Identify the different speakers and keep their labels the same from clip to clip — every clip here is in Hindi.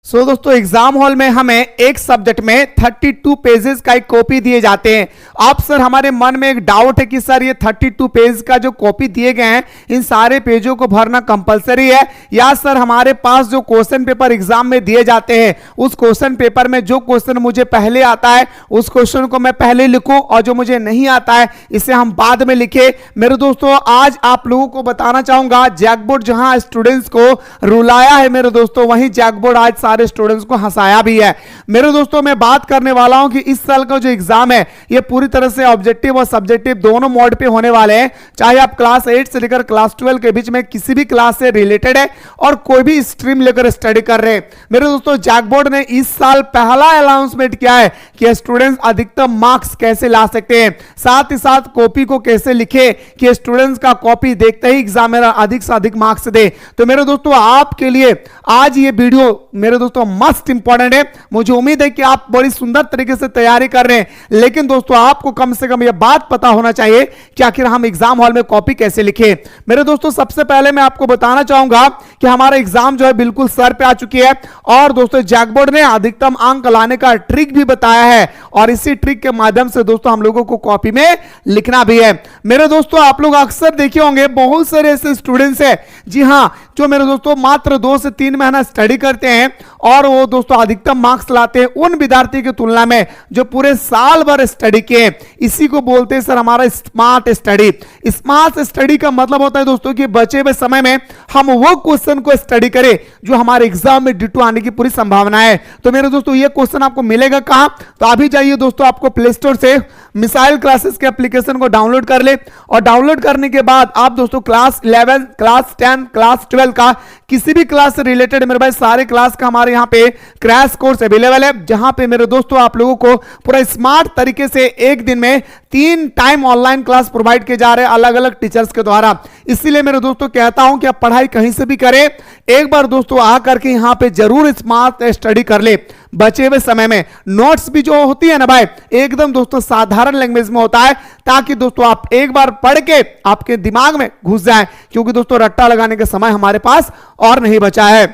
Speaker 1: दोस्तों एग्जाम हॉल में हमें एक सब्जेक्ट में 32 पेजेस का एक कॉपी दिए जाते हैं। अब सर हमारे मन में एक डाउट है कि सर ये 32 पेज का जो कॉपी दिए गए हैं इन सारे पेजों को भरना कंपलसरी है या सर हमारे पास जो क्वेश्चन पेपर एग्जाम में दिए जाते हैं उस क्वेश्चन पेपर में जो क्वेश्चन मुझे पहले आता है उस क्वेश्चन को मैं पहले लिखूं और जो मुझे नहीं आता है इसे हम बाद में लिखे। मेरे दोस्तों आज आप लोगों को बताना चाहूंगा जैकबोर्ड जहां स्टूडेंट्स को रुलाया है मेरे दोस्तों वहीं जैकबोर्ड आज सारे स्टूडेंट्स को हंसाया भी है। मेरे दोस्तों मैं बात करने वाला हूं कि इस साल का जो एग्जाम है ये पूरी तरह से ऑब्जेक्टिव और सब्जेक्टिव दोनों मोड पे होने वाले हैं, चाहे आप क्लास 8 से लेकर क्लास 12 के बीच में किसी भी क्लास से रिलेटेड है और कोई भी स्ट्रीम लेकर स्टडी कर रहे हैं। मेरे दोस्तों जैकबोर्ड ने इस साल पहला अनाउंसमेंट किया है कि स्टूडेंट्स अधिकतम मार्क्स कैसे ला सकते हैं, साथ ही साथ कॉपी को कैसे लिखे कि स्टूडेंट्स का कॉपी देखते ही एग्जामिनर अधिक से अधिक मार्क्स दे। तो मेरे दोस्तों आपके लिए आज ये वीडियो मेरे दोस्तों मस्ट इंपॉर्टेंट है। मुझे उम्मीद है कि आप बड़ी सुंदर तरीके से तैयारी कर रहे हैं, लेकिन दोस्तों आपको कम से कम यह बात पता होना चाहिए कि आखिर हम एग्जाम हॉल में कॉपी कैसे लिखें। मेरे दोस्तों सबसे पहले मैं आपको बताना चाहूंगा कि हमारा एग्जाम जो है बिल्कुल सर पे आ चुकी है और दोस्तों जैकबोर्ड ने अधिकतम अंक लाने का ट्रिक भी बताया है और इसी ट्रिक के माध्यम से दोस्तों हम लोगों को कॉपी में लिखना भी है। मेरे दोस्तों आप लोग अक्सर देखे होंगे बहुत सारे ऐसे स्टूडेंट्स हैं, जी हां, जो मेरे दोस्तों मात्र 2 से 3 महीना स्टडी करते हैं और वो दोस्तों अधिकतम मार्क्स लाते हैं उन विद्यार्थी की तुलना में जो पूरे साल भर स्टडी किए। इसी को बोलते हैं सर हमारा स्मार्ट स्टडी। स्मार्ट स्टडी का मतलब होता है दोस्तों कि बचे हुए समय में हम वो क्वेश्चन को स्टडी करें जो हमारे एग्जाम में डिटो आने की पूरी संभावना है। तो मेरे दोस्तों ये क्वेश्चन आपको मिलेगा कहां, तो अभी जाइए दोस्तों आपको प्ले स्टोर से मिसाइल क्लासेस के एप्लीकेशन को डाउनलोड कर ले और डाउनलोड करने के बाद आप दोस्तों क्लास 11 क्लास 10 क्लास 12 का किसी भी क्लास से रिलेटेड मेरे भाई सारे क्लास का हमारे यहाँ पे क्रैश कोर्स अवेलेबल है, जहां पे मेरे दोस्तों आप लोगों को पूरा स्मार्ट तरीके से एक दिन में 3 टाइम ऑनलाइन क्लास प्रोवाइड किए जा रहे हैं अलग अलग टीचर्स के द्वारा। इसीलिए मेरे दोस्तों कहता हूं कि आप पढ़ाई कहीं से भी करें, एक बार दोस्तों आकर के यहां पे जरूर स्मार्ट स्टडी कर ले। बचे हुए समय में नोट्स भी जो होती है ना भाई एकदम दोस्तों साधारण लैंग्वेज में होता है, ताकि दोस्तों आप एक बार पढ़ के आपके दिमाग में घुस जाए, क्योंकि दोस्तों रट्टा लगाने का समय हमारे पास और नहीं बचा है।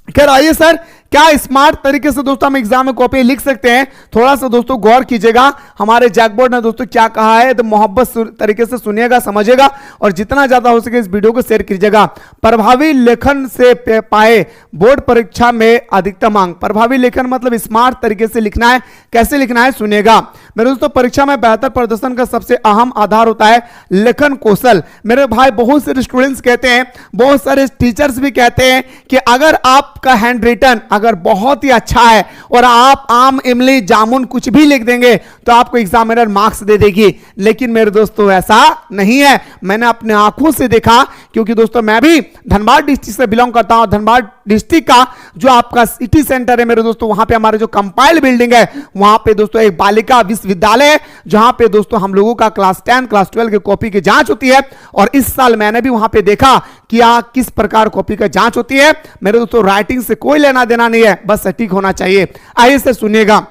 Speaker 1: खैर आइए सर क्या स्मार्ट तरीके से दोस्तों हम एग्जाम में कॉपी लिख सकते हैं, थोड़ा सा दोस्तों गौर कीजिएगा हमारे जैकबोर्ड ने दोस्तों क्या कहा है, तो मोहब्बत तरीके से सुनिएगा समझिएगा और जितना ज्यादा हो सके इस वीडियो को शेयर कीजिएगा। प्रभावी लेखन से पाए बोर्ड परीक्षा में अधिकतम अंक। प्रभावी लेखन मतलब स्मार्ट तरीके से लिखना है, कैसे लिखना है सुनिएगा। मेरे दोस्तों परीक्षा में बेहतर प्रदर्शन का सबसे अहम आधार होता है लेखन कौशल। मेरे भाई बहुत सारे स्टूडेंट्स कहते हैं, बहुत सारे टीचर्स भी कहते हैं कि अगर आपका हैंड रिटन अगर बहुत ही अच्छा है और आप आम इमली जामुन कुछ भी लिख देंगे तो आपको एग्जामिनर मार्क्स दे देगी, लेकिन मेरे दोस्तों ऐसा नहीं है। मैंने अपने आंखों से देखा, क्योंकि दोस्तों मैं भी धनबाद डिस्ट्रिक्ट से बिलोंग करता हूं। धनबाद डिस्ट्रिक्ट का जो आपका सिटी सेंटर है मेरे दोस्तों वहां पे हमारे जो कंपाइल बिल्डिंग है वहां पे दोस्तों एक बालिका विश्वविद्यालय है, जहां पे दोस्तों हम लोगों का क्लास 10 क्लास 12 की कॉपी की जांच होती है और इस साल मैंने भी वहां पे देखा कि किस प्रकार कॉपी का जांच होती है। मेरे दोस्तों राइटिंग से कोई लेना देना नहीं है, बस सटीक होना चाहिए। आइए से सुनिएगा।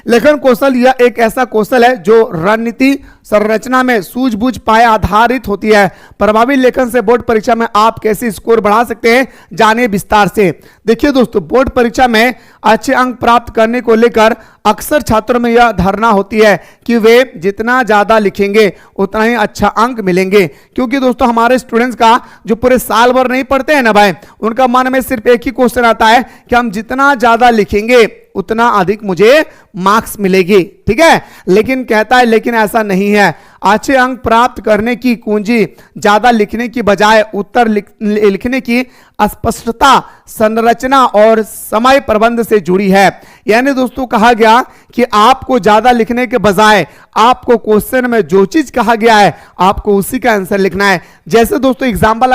Speaker 1: लेखन कौशल यह एक ऐसा कौशल है जो रणनीति संरचना में सूझबूझ पाए आधारित होती है। प्रभावी लेखन से बोर्ड परीक्षा में आप कैसे स्कोर बढ़ा सकते हैं जानिए विस्तार से। देखिए दोस्तों बोर्ड परीक्षा में अच्छे अंक प्राप्त करने को लेकर अक्सर छात्रों में यह धारणा होती है कि वे जितना ज्यादा लिखेंगे उतना ही अच्छा अंक मिलेंगे, क्योंकि दोस्तों हमारे स्टूडेंट्स का जो पूरे साल भर नहीं पढ़ते हैं ना भाई, उनका मन में सिर्फ एक ही क्वेश्चन आता है कि हम जितना ज्यादा लिखेंगे उतना अधिक मुझे मार्क्स मिलेगी, ठीक है। लेकिन कहता है लेकिन ऐसा नहीं है। अच्छे अंक प्राप्त करने की कुंजी ज्यादा लिखने की बजाय उत्तर लिखने की स्पष्टता, संरचना और समय प्रबंध से जुड़ी है। यानी दोस्तों कहा गया कि आपको ज्यादा लिखने के बजाय आपको क्वेश्चन में जो चीज कहा गया है आपको उसी का आंसर लिखना है। जैसे दोस्तों एग्जाम्पल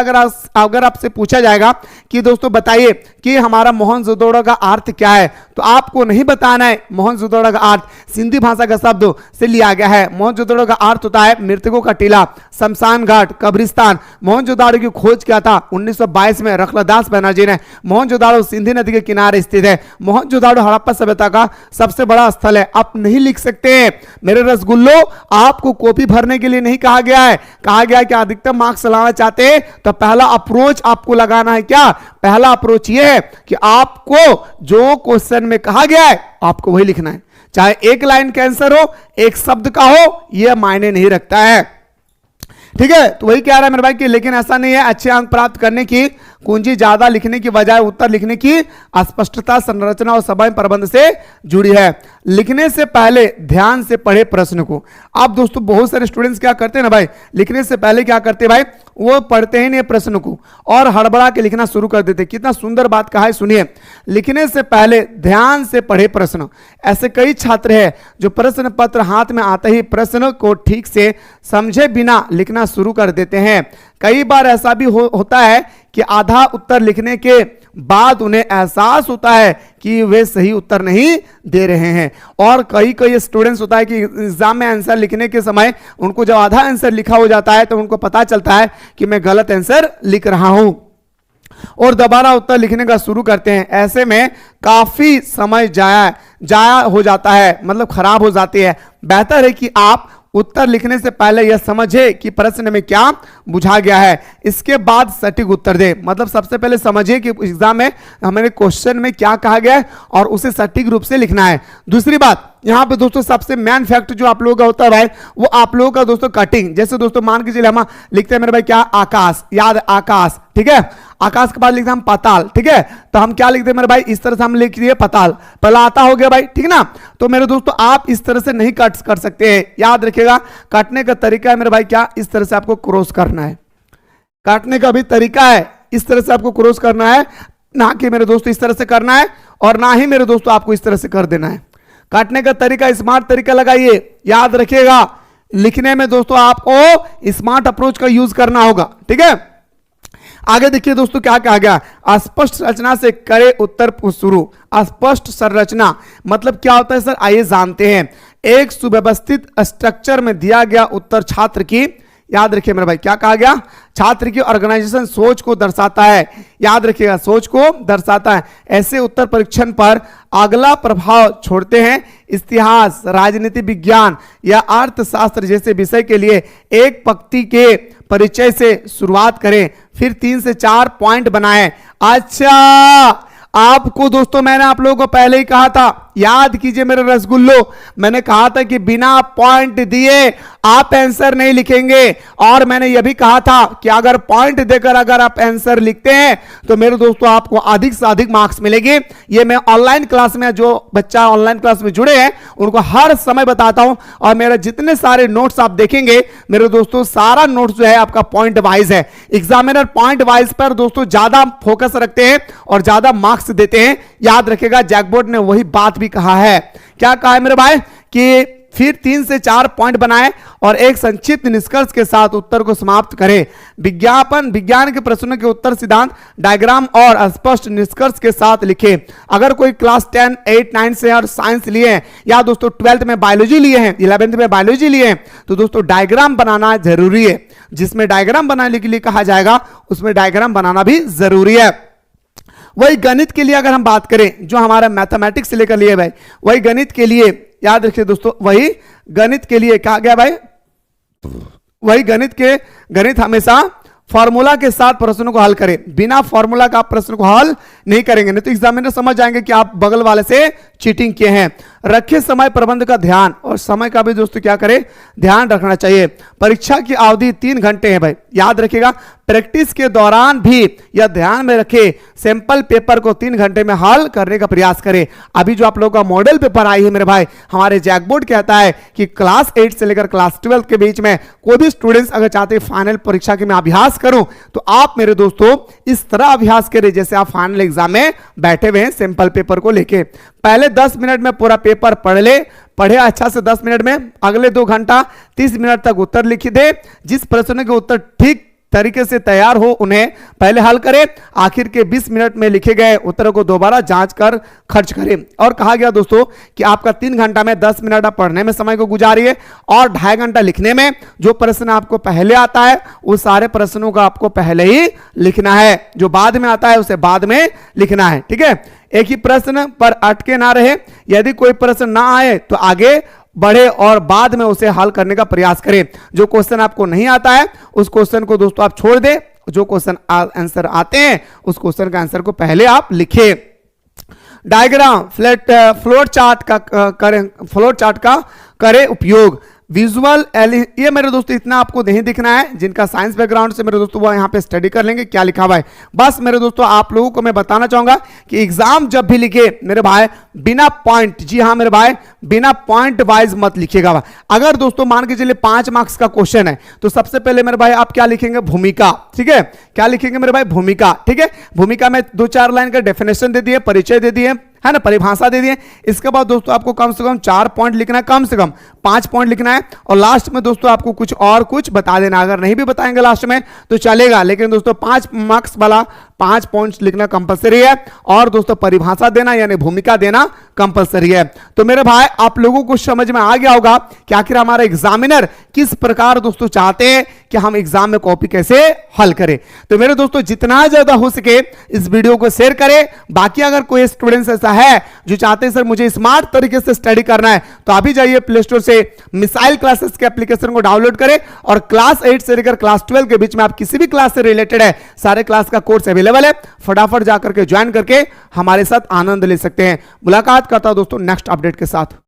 Speaker 1: अगर आपसे पूछा जाएगा कि दोस्तों बताइए कि हमारा मोहनजोदड़ो का अर्थ क्या है, तो आपको नहीं बताना है मोहनजोदड़ो का अर्थ सिंधी भाषा का शब्द से लिया गया है। मोहनजोदड़ो का अर्थ होता होता है मृतकों का टीला, शमशान घाट, कब्रिस्तान। मोहनजोदाड़ो की खोज क्या था? 1922 में रखलदास बनर्जी ने। मोहनजोदाड़ो सिंधी नदी के किनारे स्थित है। मोहनजोदाड़ो हड़प्पा सभ्यता का सबसे बड़ा स्थल है। आप नहीं लिख सकते हैं मेरे रसगुल्लो, आपको कॉपी भरने के लिए नहीं कहा गया है। कहा गया है कि अधिकतम मार्क्स लाना चाहते हैं तो पहला अप्रोच आपको लगाना है। क्या पहला अप्रोच यह है कि आपको जो क्वेश्चन में कहा गया है आपको वही लिखना है, चाहे एक लाइन का आंसर हो, एक शब्द का हो, यह मायने नहीं रखता है। ठीक है, तो वही कह रहा है मेरे भाई कि लेकिन ऐसा नहीं है, अच्छे अंक प्राप्त करने की कुंजी ज्यादा लिखने की बजाय उत्तर लिखने की स्पष्टता, संरचना और समय प्रबंध से जुड़ी है। लिखने से पहले ध्यान से पढ़े प्रश्न को। आप दोस्तों बहुत सारे स्टूडेंट्स क्या करते हैं ना भाई, लिखने से पहले क्या करते हैं भाई, वो पढ़ते ही नहीं प्रश्न को और हड़बड़ा के लिखना शुरू कर देते। कितना सुंदर बात कहा है, सुनिए। लिखने से पहले ध्यान से पढ़े प्रश्न। ऐसे कई छात्र हैं जो प्रश्न पत्र हाथ में आते ही प्रश्न को ठीक से समझे बिना लिखना शुरू कर देते हैं। कई बार ऐसा भी होता है कि आधा उत्तर लिखने के बाद उन्हें एहसास होता है कि वे सही उत्तर नहीं दे रहे हैं। और कई स्टूडेंट्स होता है कि एग्जाम में आंसर लिखने के समय उनको जब आधा आंसर लिखा हो जाता है तो उनको पता चलता है कि मैं गलत आंसर लिख रहा हूं और दोबारा उत्तर लिखने का शुरू करते हैं। ऐसे में काफी समय जाया हो जाता है, मतलब खराब हो जाती है। बेहतर है कि आप उत्तर लिखने से पहले यह समझे कि प्रश्न में क्या बुझा गया है, इसके बाद सटीक उत्तर दे। मतलब सबसे पहले समझिए कि एग्जाम में हमारे क्वेश्चन में क्या कहा गया है और उसे सटीक रूप से लिखना है। दूसरी बात यहां पे दोस्तों सबसे मेन फैक्ट जो आप लोगों का होता है भाई, वो आप लोगों का दोस्तों कटिंग। जैसे दोस्तों मान के चलिए हम लिखते हैं मेरे भाई क्या, आकाश, याद आकाश, ठीक है। आकाश के बाद लिखते हैं हम पाताल, ठीक है। तो हम क्या लिखते हैं मेरे भाई, इस तरह से हम लिख दिए पाताल, पहला आता हो गया भाई, ठीक ना। तो मेरे दोस्तों आप इस तरह से नहीं कट कर सकते हैं, याद रखिएगा। काटने का तरीका है मेरे भाई क्या, इस तरह से आपको क्रॉस करना है। काटने का भी तरीका है, इस तरह से आपको क्रॉस करना है, ना कि मेरे दोस्तों इस तरह से करना है, और ना ही मेरे दोस्तों आपको इस तरह से कर देना है। काटने का तरीका स्मार्ट तरीका लगाइए, याद रखिएगा। लिखने में दोस्तों आपको स्मार्ट अप्रोच का यूज करना होगा, ठीक है। आगे देखिए दोस्तों क्या कहा गया, अस्पष्ट संरचना से करे उत्तर शुरू। अस्पष्ट संरचना मतलब क्या होता है सर, आइए जानते हैं। एक सुव्यवस्थित स्ट्रक्चर में दिया गया उत्तर छात्र की, याद रखिए मेरे भाई क्या कहा गया, छात्र की ऑर्गेनाइजेशन सोच को दर्शाता है। याद रखिएगा, सोच को दर्शाता है। ऐसे उत्तर परीक्षण पर अगला प्रभाव छोड़ते हैं। इतिहास, राजनीति विज्ञान या अर्थशास्त्र जैसे विषय के लिए एक पंक्ति के परिचय से शुरुआत करें, फिर 3 से 4 पॉइंट बनाएं। अच्छा, आपको दोस्तों मैंने आप लोगों को पहले ही कहा था, याद कीजिए मेरे रसगुल्लो, मैंने कहा था कि बिना पॉइंट दिए आप आंसर नहीं लिखेंगे। और मैंने यह भी कहा था कि अगर पॉइंट देकर अगर आप आंसर लिखते हैं तो मेरे दोस्तों आपको अधिक से अधिक मार्क्स मिलेंगे। ये मैं ऑनलाइन क्लास में, जो बच्चा ऑनलाइन क्लास में जुड़े हैं उनको हर समय बताता हूं। और मेरे जितने सारे नोट्स आप देखेंगे मेरे दोस्तों, सारा नोट्स जो है आपका पॉइंट वाइज है। एग्जामिनर पॉइंट वाइज पर दोस्तों ज्यादा फोकस रखते हैं और ज्यादा मार्क्स देते हैं। याद रखेगा, जैकबोर्ड ने वही बात भी कहा है। क्या कहा है मेरे भाई कि फिर 3 से 4 पॉइंट बनाएं और एक संक्षिप्त निष्कर्ष के साथ उत्तर को समाप्त करें। विज्ञान के प्रश्नों के उत्तर सिद्धांत, डायग्राम और स्पष्ट निष्कर्ष के साथ लिखें। अगर कोई क्लास 10, 8, 9 से और साइंस लिए हैं या दोस्तों 12th में बायोलॉजी लिए हैं, 11th में बायोलॉजी लिए हैं, तो दोस्तों डायग्राम बनाना जरूरी है। जिसमें डायग्राम बनाने के लिए कहा जाएगा उसमें डायग्राम बनाना भी जरूरी है। वही गणित के लिए अगर हम बात करें, जो हमारा मैथमेटिक्स से लेकर लिए भाई, वही गणित के लिए याद रखिए दोस्तों, वही गणित के लिए कहा गया भाई, वही गणित हमेशा फॉर्मूला के साथ प्रश्नों को हल करें। बिना फॉर्मूला का आप प्रश्न को हल नहीं करेंगे, नहीं तो एग्जामिनर समझ जाएंगे कि आप बगल वाले से चीटिंग किए हैं। रखे समय प्रबंध का ध्यान, और समय का भी दोस्तों क्या करें, ध्यान रखना चाहिए। परीक्षा की अवधि 3 घंटे है भाई, याद रखिएगा। प्रैक्टिस के दौरान भी यह ध्यान में रखें, सैंपल पेपर को 3 घंटे में हल करने का प्रयास करें। अभी जो आप लोगों का मॉडल पेपर आई है मेरे भाई, हमारे जैकबोर्ड कहता है कि क्लास 8 से लेकर क्लास 12 के बीच में कोई भी स्टूडेंट्स अगर चाहते हैं फाइनल परीक्षा के मैं अभ्यास करूं, तो आप मेरे दोस्तों इस तरह अभ्यास करें जैसे आप फाइनल एग्जाम में बैठे हुए हैं सैंपल पेपर को लेके। पहले 10 मिनट में पूरा पेपर पढ़े अच्छा से 10 मिनट में, अगले 2 घंटा 30 मिनट तक उत्तर लिख दे। जिस प्रश्न के उत्तर ठीक तरीके से तैयार हो उन्हें पहले हल करें, आखिर के 20 मिनट में लिखे गए उत्तरों को दोबारा जांच कर खर्च करें। और कहा गया दोस्तों कि आपका 3 घंटा में 10 मिनट आप पढ़ने में समय को गुजारिए और 2.5 घंटा लिखने में। जो प्रश्न आपको पहले आता है वो सारे प्रश्नों का आपको पहले ही लिखना है, जो बाद में आता है उसे बाद में लिखना है। ठीक है, एक ही प्रश्न पर अटके ना रहे, यदि कोई प्रश्न ना आए तो आगे बढ़े और बाद में उसे हल करने का प्रयास करें। जो क्वेश्चन आपको नहीं आता है उस क्वेश्चन को दोस्तों आप छोड़ दें, जो क्वेश्चन आंसर आते हैं उस क्वेश्चन का आंसर को पहले आप लिखें। डायग्राम फ्लोर चार्ट का करें उपयोग। विजुअल ये मेरे दोस्तों इतना आपको नहीं दिखना है, जिनका साइंस बैकग्राउंड से मेरे दोस्तों वो यहाँ पे स्टडी कर लेंगे क्या लिखा हुआ है। बस मेरे दोस्तों आप लोगों को मैं बताना चाहूंगा कि एग्जाम जब भी लिखे मेरे भाई बिना पॉइंट, जी हाँ मेरे भाई बिना पॉइंट वाइज मत लिखिएगा। अगर दोस्तों मान के चलिए 5 मार्क्स का क्वेश्चन है तो सबसे पहले मेरे भाई आप क्या लिखेंगे, भूमिका। ठीक है, क्या लिखेंगे मेरे भाई, भूमिका। ठीक है, भूमिका में 2-4 लाइन का डेफिनेशन दे दिए, परिचय दे दिए, है ना, परिभाषा दे दिए। इसके बाद दोस्तों आपको कम से कम 4 पॉइंट लिखना है, कम से कम 5 पॉइंट लिखना है और लास्ट में दोस्तों आपको कुछ और कुछ बता देना। अगर नहीं भी बताएंगे लास्ट में तो चलेगा, लेकिन दोस्तों 5 मार्क्स वाला 5 पॉइंट्स लिखना कंपलसरी है और दोस्तों परिभाषा देना यानी भूमिका देना कंपलसरी है। तो मेरे भाई आप लोगों को समझ में आ गया होगा कि आखिर हमारा एग्जामिनर किस प्रकार दोस्तों चाहते हैं कि हम एग्जाम में कॉपी कैसे हल करें। तो मेरे दोस्तों जितना ज्यादा हो सके इस वीडियो को शेयर करें। बाकी अगर कोई स्टूडेंट्स ऐसा है जो चाहते हैं सर मुझे स्मार्ट तरीके से स्टडी करना है तो अभी जाइए प्ले स्टोर से मिसाइल क्लासेस के एप्लीकेशन को डाउनलोड करें और क्लास 8 से लेकर क्लास 12 के बीच में आप किसी भी क्लास से रिलेटेड है सारे क्लास का कोर्स अवेलेबल है। फटाफट जाकर के ज्वाइन करके हमारे साथ आनंद ले सकते हैं। मुलाकात करता हूं दोस्तों नेक्स्ट अपडेट के साथ।